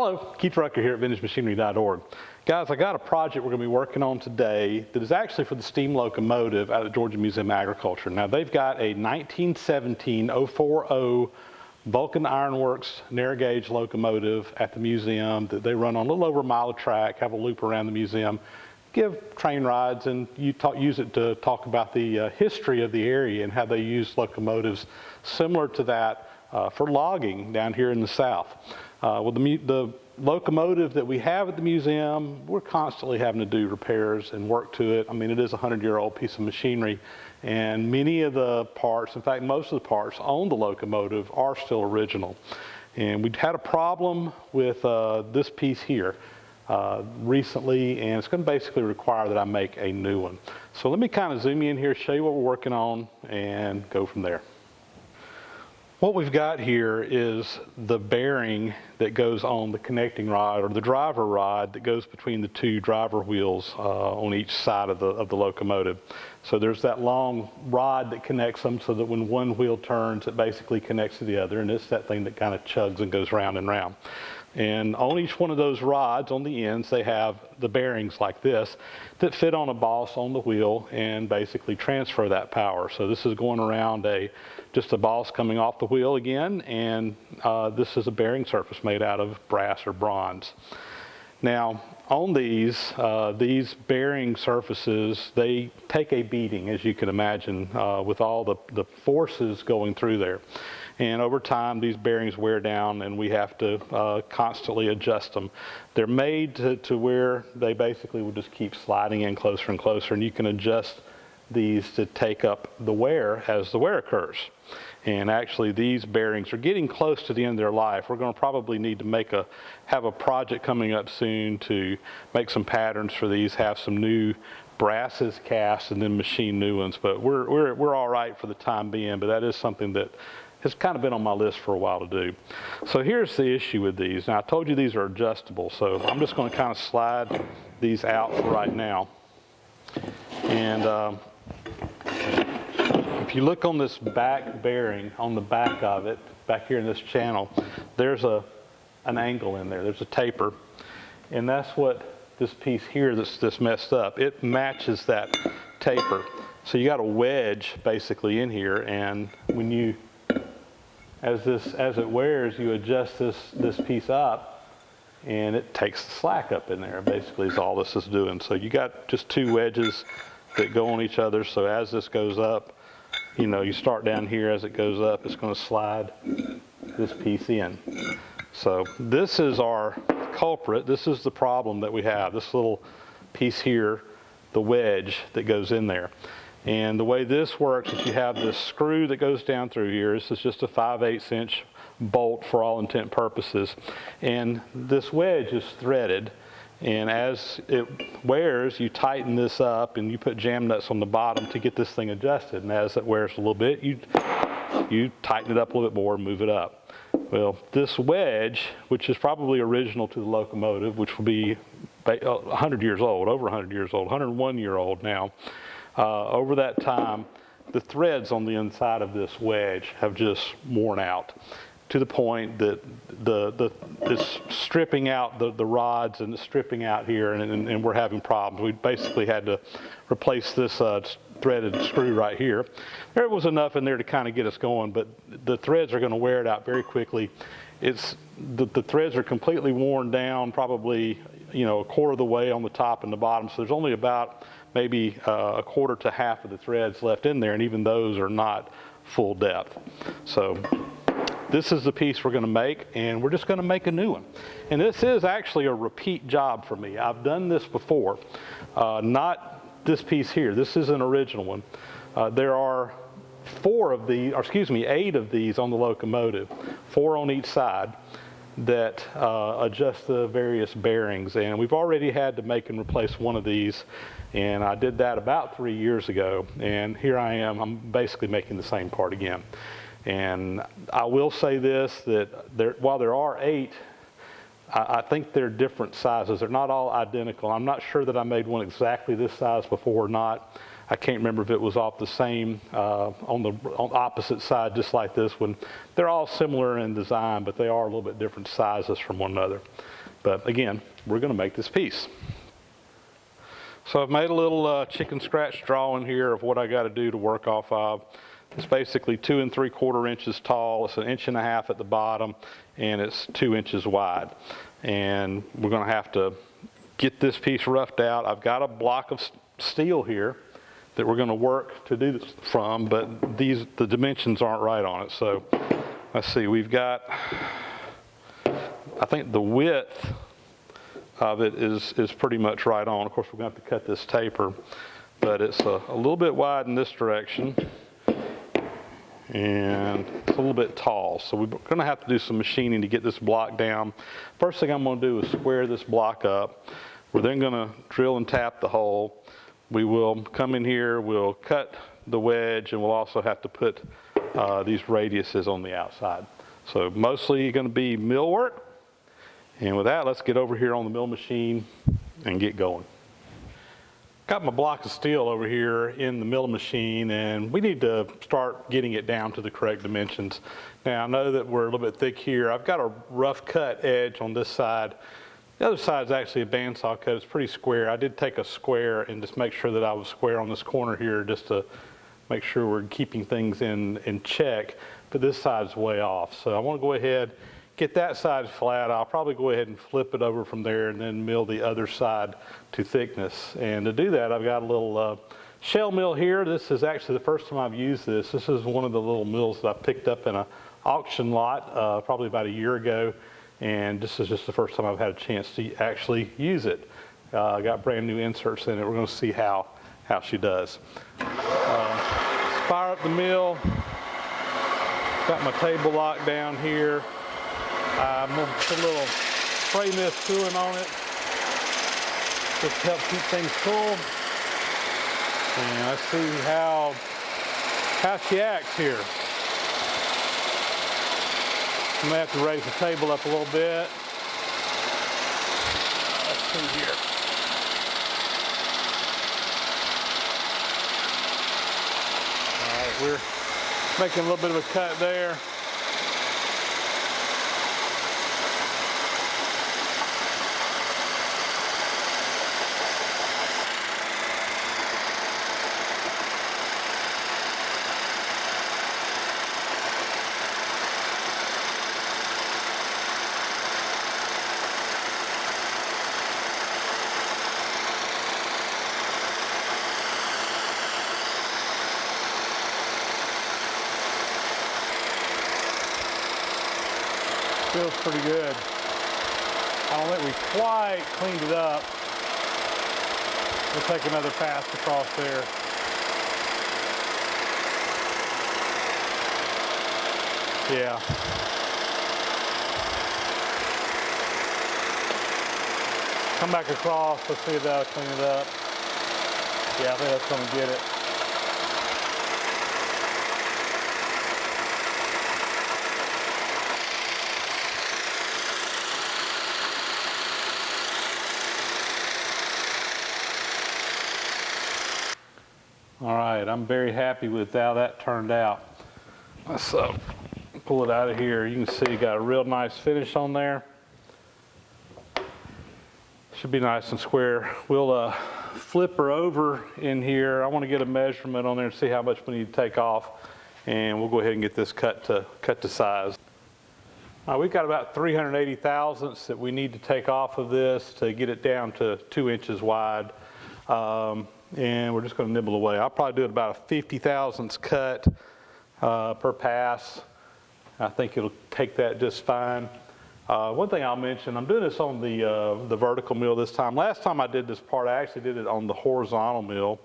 Hello, Keith Rucker here at VintageMachinery.org. Guys, I got a project we're going to be working on today that is actually for the steam locomotive out of the Georgia Museum of Agriculture. Now they've got a 1917 040 Vulcan Iron Works narrow gauge locomotive at the museum that they run on a little over a mile of track, have a loop around the museum, give train rides, and use it to talk about the history of the area and how they use locomotives similar to that for logging down here in the south. With the locomotive that we have at the museum, we're constantly having to do repairs and work to it. I mean, it is a 100-year-old piece of machinery, and many of the parts, in fact, most of the parts on the locomotive are still original. And we had a problem with this piece here recently, and it's going to basically require that I make a new one. So let me kind of zoom in here, show you what we're working on, and go from there. What we've got here is the bearing that goes on the connecting rod, or the driver rod that goes between the two driver wheels on each side of the locomotive. So there's that long rod that connects them so that when one wheel turns, it basically connects to the other, and it's that thing that kind of chugs and goes round and round. And on each one of those rods, on the ends, they have the bearings like this that fit on a boss on the wheel and basically transfer that power. So this is going around just a boss coming off the wheel again, and this is a bearing surface made out of brass or bronze. Now, on these bearing surfaces, they take a beating, as you can imagine, with all the forces going through there. And over time, these bearings wear down, and we have to constantly adjust them. They're made to where they basically will just keep sliding in closer and closer, and you can adjust these to take up the wear as the wear occurs. And actually, these bearings are getting close to the end of their life. We're going to probably need to have a project coming up soon to make some patterns for these, have some new brasses cast, and then machine new ones. But we're all right for the time being, but that is something that has kind of been on my list for a while to do. So here's the issue with these. Now I told you these are adjustable, so I'm just going to kind of slide these out for right now. And if you look on this back bearing, on the back of it, back here in this channel, there's an angle in there. There's a taper. And that's what this piece here that's messed up, it matches that taper. So you got a wedge basically in here, and when you as it wears, you adjust this piece up, and it takes the slack up in there, basically is all this is doing. So you got just two wedges that go on each other, so as this goes up, you start down here, as it goes up, it's going to slide this piece in. So this is our culprit. This is the problem that we have, this little piece here, the wedge that goes in there. And the way this works is you have this screw that goes down through here. This is just a 5/8 inch bolt for all intent and purposes. And this wedge is threaded. And as it wears, you tighten this up and you put jam nuts on the bottom to get this thing adjusted. And as it wears a little bit, you tighten it up a little bit more and move it up. Well, this wedge, which is probably original to the locomotive, which will be 100 years old, over 100 years old, 101-year-old now, over that time, the threads on the inside of this wedge have just worn out to the point that it's stripping out the rods, and it's stripping out here, and we're having problems. We basically had to replace this threaded screw right here. There was enough in there to kind of get us going, but the threads are going to wear it out very quickly. The threads are completely worn down, probably a quarter of the way on the top and the bottom, so there's only about maybe a quarter to half of the threads left in there, and even those are not full depth. So this is the piece we're going to make, and we're just going to make a new one. And this is actually a repeat job for me. I've done this before, not this piece here. This is an original one. There are 8 of these on the locomotive, 4 on each side, that adjust the various bearings, and we've already had to make and replace one of these, and I did that about 3 years ago, and here I am, I'm basically making the same part again. And I will say this, that while there are 8, I think they're different sizes. They're not all identical. I'm not sure that I made one exactly this size before or not. I can't remember if it was off the same, on the opposite side, just like this one. They're all similar in design, but they are a little bit different sizes from one another. But again, we're going to make this piece. So I've made a little chicken scratch drawing here of what I got to do to work off of. It's basically 2 3/4 inches tall. It's 1.5 inches at the bottom, and it's 2 inches wide. And we're going to have to get this piece roughed out. I've got a block of steel here that we're going to work to do this from, but the dimensions aren't right on it. So let's see, we've got, I think the width of it is pretty much right on. Of course, we're going to have to cut this taper, but it's a little bit wide in this direction, and it's a little bit tall. So we're going to have to do some machining to get this block down. First thing I'm going to do is square this block up. We're then going to drill and tap the hole. We will come in here, we'll cut the wedge, and we'll also have to put these radiuses on the outside. So mostly going to be mill work. And with that, let's get over here on the mill machine and get going. Got my block of steel over here in the mill machine, and we need to start getting it down to the correct dimensions. Now I know that we're a little bit thick here. I've got a rough cut edge on this side. The other side is actually a bandsaw cut. It's pretty square. I did take a square and just make sure that I was square on this corner here, just to make sure we're keeping things in check. But this side's way off. So I want to go ahead, get that side flat. I'll probably go ahead and flip it over from there and then mill the other side to thickness. And to do that, I've got a little shell mill here. This is actually the first time I've used this. This is one of the little mills that I picked up in an auction lot probably about a year ago. And this is just the first time I've had a chance to actually use it. I got brand new inserts in it. We're going to see how she does. Fire up the mill. Got my table lock down here. I'm going to put a little spray mist coolant on it just to help keep things cool. And let's see how she acts here. I'm going to have to raise the table up a little bit. Let's see here. All right, we're making a little bit of a cut there. Feels pretty good. I don't think we quite cleaned it up. We'll take another pass across there. Yeah. Come back across, let's see if that'll clean it up. Yeah, I think that's gonna get it. All right, I'm very happy with how that turned out. Let's pull it out of here. You can see got a real nice finish on there. Should be nice and square. We'll flip her over in here. I want to get a measurement on there and see how much we need to take off, and we'll go ahead and get this cut to size. All right, we've got about 380 thousandths that we need to take off of this to get it down to 2 inches wide. And we're just going to nibble away. I'll probably do it about a 50 thousandths cut per pass. I think it'll take that just fine. One thing I'll mention, I'm doing this on the vertical mill this time. Last time I did this part, I actually did it on the horizontal mill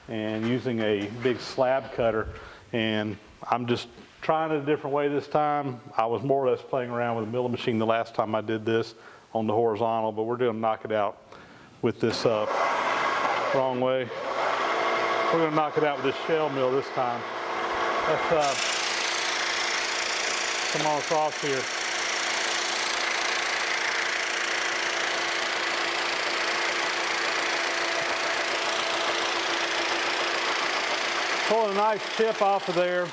and using a big slab cutter. And I'm just trying it a different way this time. I was more or less playing around with a milling machine the last time I did this on the horizontal, but we're going to knock it out with this wrong way. We're going to knock it out with this shell mill this time. Let's come on across here. Pulling a nice chip off of there.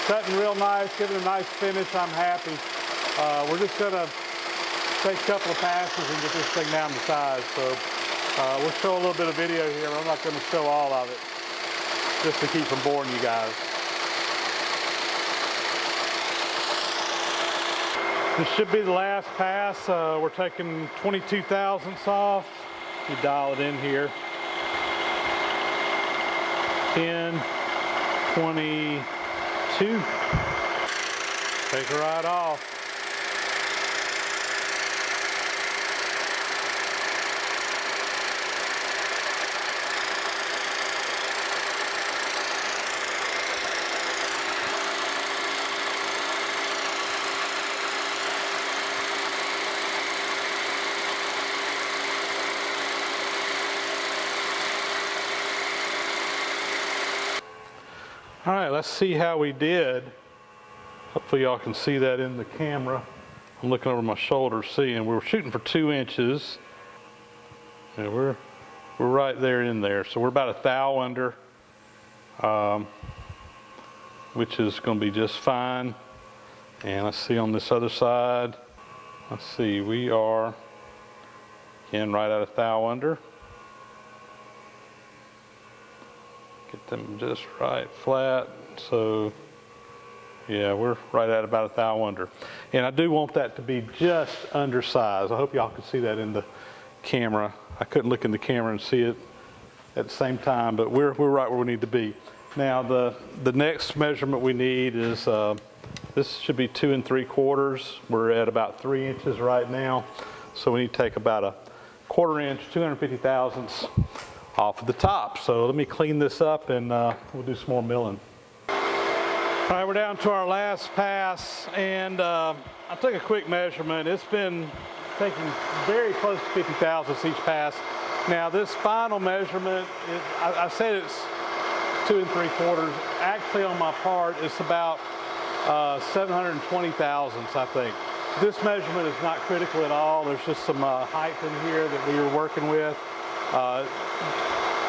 Cutting real nice, giving a nice finish. I'm happy. We're just going to take a couple of passes and get this thing down to size. So we'll show a little bit of video here. I'm not going to show all of it, just to keep from boring you guys. This should be the last pass. We're taking 22 thousandths off. You dial it in here. 10, 22. Take it right off. All right, let's see how we did. Hopefully y'all can see that in the camera. I'm looking over my shoulder seeing we were shooting for 2 inches. And we're right there in there. So we're about 1 thou under, which is going to be just fine. And let's see on this other side. Let's see, we are again right at 1 thou under. Get them just right flat. So yeah, we're right at about 1 thou under. And I do want that to be just undersized. I hope y'all can see that in the camera. I couldn't look in the camera and see it at the same time, but we're right where we need to be. Now the next measurement we need is, this should be 2 3/4. We're at about 3 inches right now. So we need to take about 1/4 inch, 250 thousandths off of the top. So let me clean this up and we'll do some more milling. All right, we're down to our last pass, and I took a quick measurement. It's been taking very close to 50 thousandths each pass. Now this final measurement, I said it's 2 3/4. Actually on my part, it's about 720 thousandths, I think. This measurement is not critical at all. There's just some height in here that we were working with.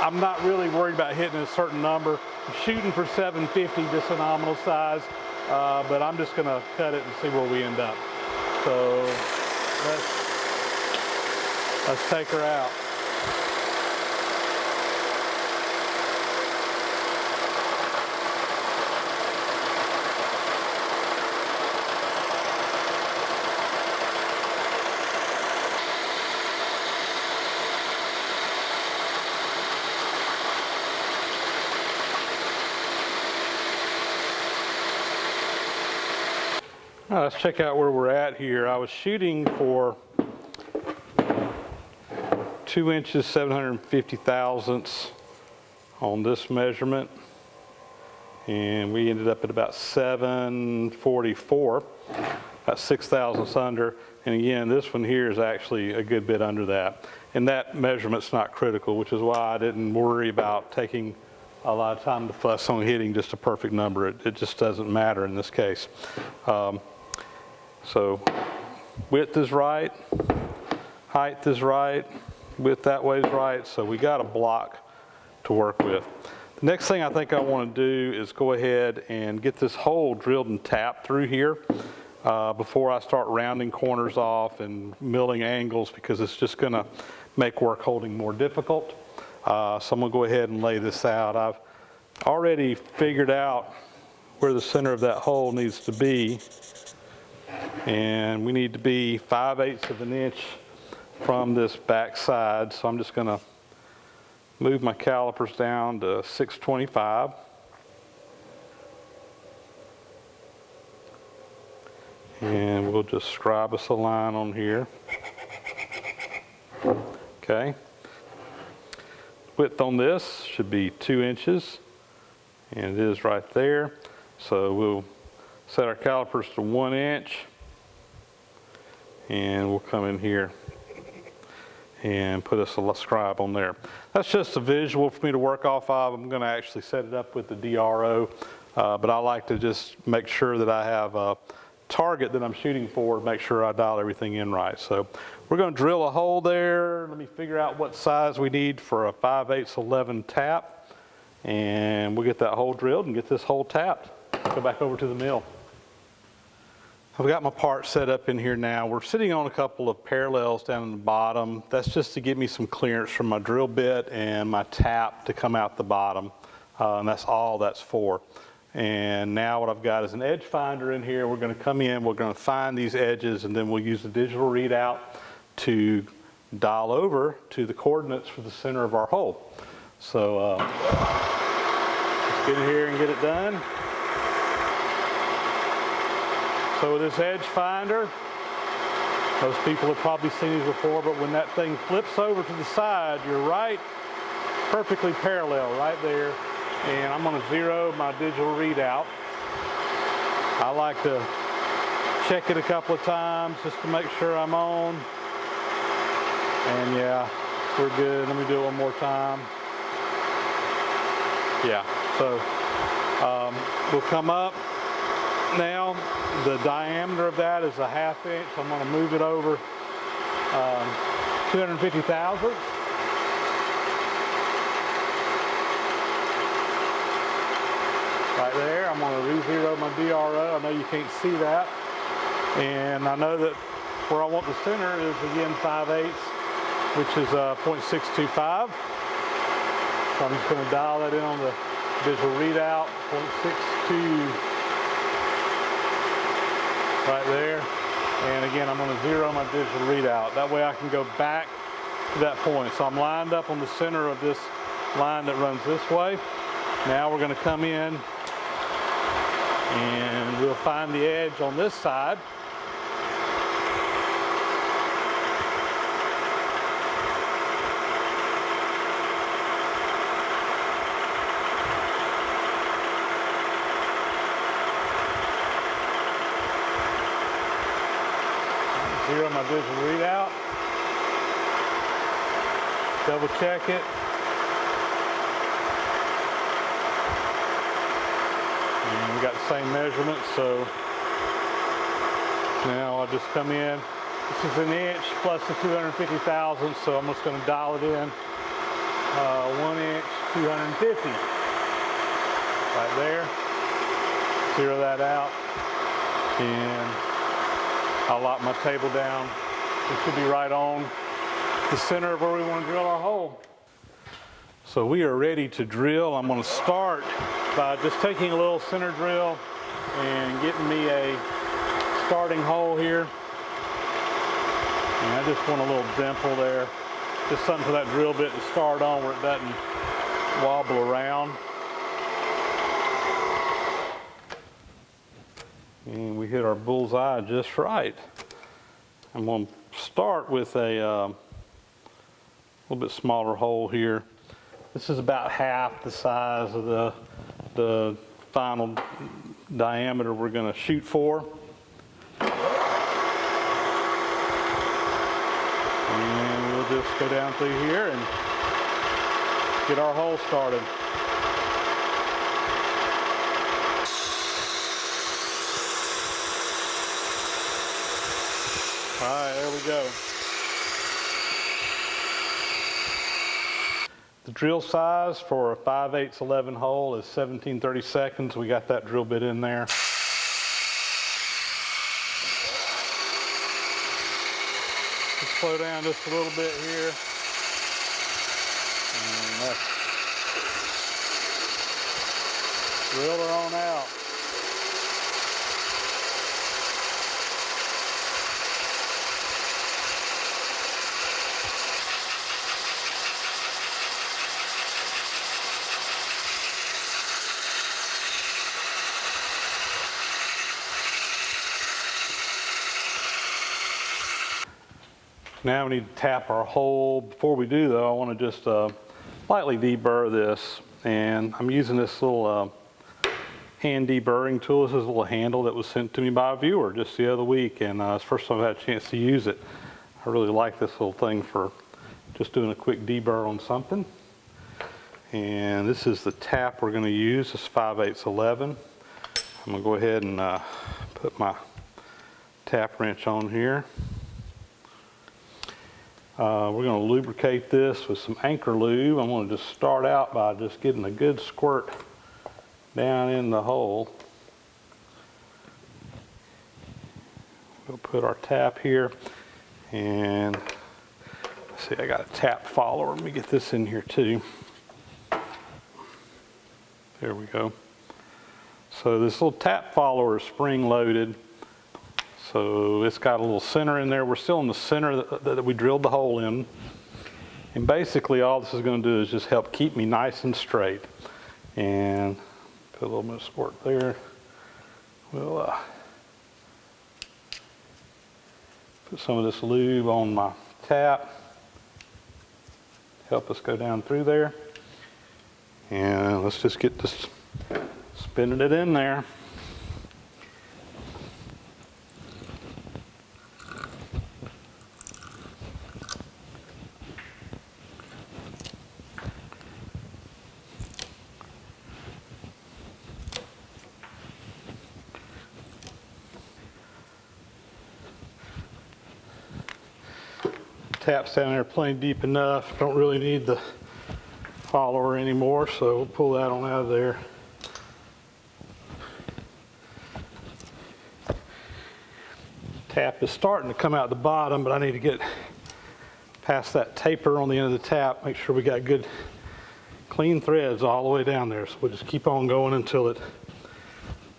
I'm not really worried about hitting a certain number. I'm shooting for 750, just a nominal size, but I'm just going to cut it and see where we end up. So let's take her out. All right, let's check out where we're at here. I was shooting for 2 inches, 750 thousandths on this measurement, and we ended up at about 744, about 6 thousandths under. And again, this one here is actually a good bit under that. And that measurement's not critical, which is why I didn't worry about taking a lot of time to fuss on hitting just a perfect number. It just doesn't matter in this case. So width is right, height is right, width that way is right, so we got a block to work with. The next thing I think I want to do is go ahead and get this hole drilled and tapped through here before I start rounding corners off and milling angles, because it's just going to make work holding more difficult. So I'm going to go ahead and lay this out. I've already figured out where the center of that hole needs to be. And we need to be 5/8 of an inch from this back side. So I'm just going to move my calipers down to 625. And we'll just scribe us a line on here. Okay. Width on this should be 2 inches. And it is right there. So we'll set our calipers to 1 inch, and we'll come in here and put us a scribe on there. That's just a visual for me to work off of. I'm going to actually set it up with the DRO, but I like to just make sure that I have target that I'm shooting for to make sure I dial everything in right. So we're going to drill a hole there. Let me figure out what size we need for a 5/8 11 tap, and we'll get that hole drilled and get this hole tapped. Go back over to the mill. I've got my part set up in here now. We're sitting on a couple of parallels down in the bottom. That's just to give me some clearance from my drill bit and my tap to come out the bottom. And that's all that's for. And now what I've got is an edge finder in here. We're going to come in, we're going to find these edges, and then we'll use the digital readout to dial over to the coordinates for the center of our hole. So let's get in here and get it done. So with this edge finder, most people have probably seen these before, but when that thing flips over to the side, you're right, perfectly parallel right there. And I'm going to zero my digital readout. I like to check it a couple of times just to make sure I'm on. And yeah, we're good. Let me do it one more time. Yeah, so we'll come up. Now, the diameter of that is a 1/2 inch. I'm going to move it over 250 thousandths. Right there, I'm going to re-zero my DRO. I know you can't see that. And I know that where I want the center is again 5/8, which is 0.625. So I'm just going to dial that in on the digital readout, 0.62 right there. And again, I'm going to zero my digital readout. That way I can go back to that point. So I'm lined up on the center of this line that runs this way. Now we're going to come in and we'll find the edge on this side. Zero my digital readout. Double check it. And we got the same measurements, so now I'll just come in. This is an inch plus the 250 thousandths, so I'm just going to dial it in. 1 inch, 250. Right there. Zero that out. And I'll lock my table down. It should be right on the center of where we want to drill our hole. So we are ready to drill. I'm going to start by just taking a little center drill and getting me a starting hole here. And I just want a little dimple there. Just something for that drill bit to start on where it doesn't wobble around. And we hit our bullseye just right. I'm going to start with a little bit smaller hole here. This is about half the size of the final diameter we're going to shoot for. And we'll just go down through here and get our hole started. All right, there we go. The drill size for a 5/8 11 hole is 17/32. We got that drill bit in there. Let's slow down just a little bit here. And let's drill her on out. Now we need to tap our hole. Before we do though, I want to just lightly deburr this. And I'm using this little hand deburring tool. This is a little handle that was sent to me by a viewer just the other week. And it's the first time I've had a chance to use it. I really like this little thing for just doing a quick deburr on something. And this is the tap we're going to use. It's 5/8 11. I'm going to go ahead and put my tap wrench on here. We're going to lubricate this with some anchor lube. I'm going to just start out by just getting a good squirt down in the hole. We'll put our tap here, and let's see, I got a tap follower. Let me get this in here too. There we go. So this little tap follower is spring loaded. So it's got a little center in there. We're still in the center that we drilled the hole in. And basically all this is going to do is just help keep me nice and straight. And put a little bit of squirt there. We'll put some of this lube on my tap. Help us go down through there. And let's just get this, spinning it in there. Tap's down there plenty deep enough. Don't really need the follower anymore, so we'll pull that on out of there. Tap is starting to come out the bottom, but I need to get past that taper on the end of the tap, make sure we got good clean threads all the way down there. So we'll just keep on going until it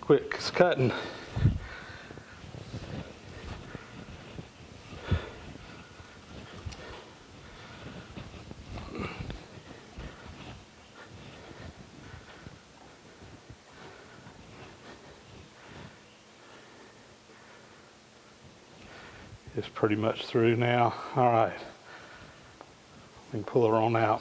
quits cutting. It's pretty much through now. All right, we can pull her on out.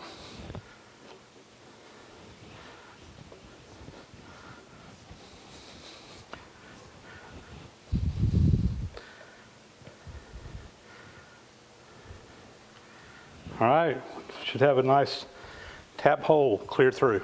All right, should have a nice tap hole clear through.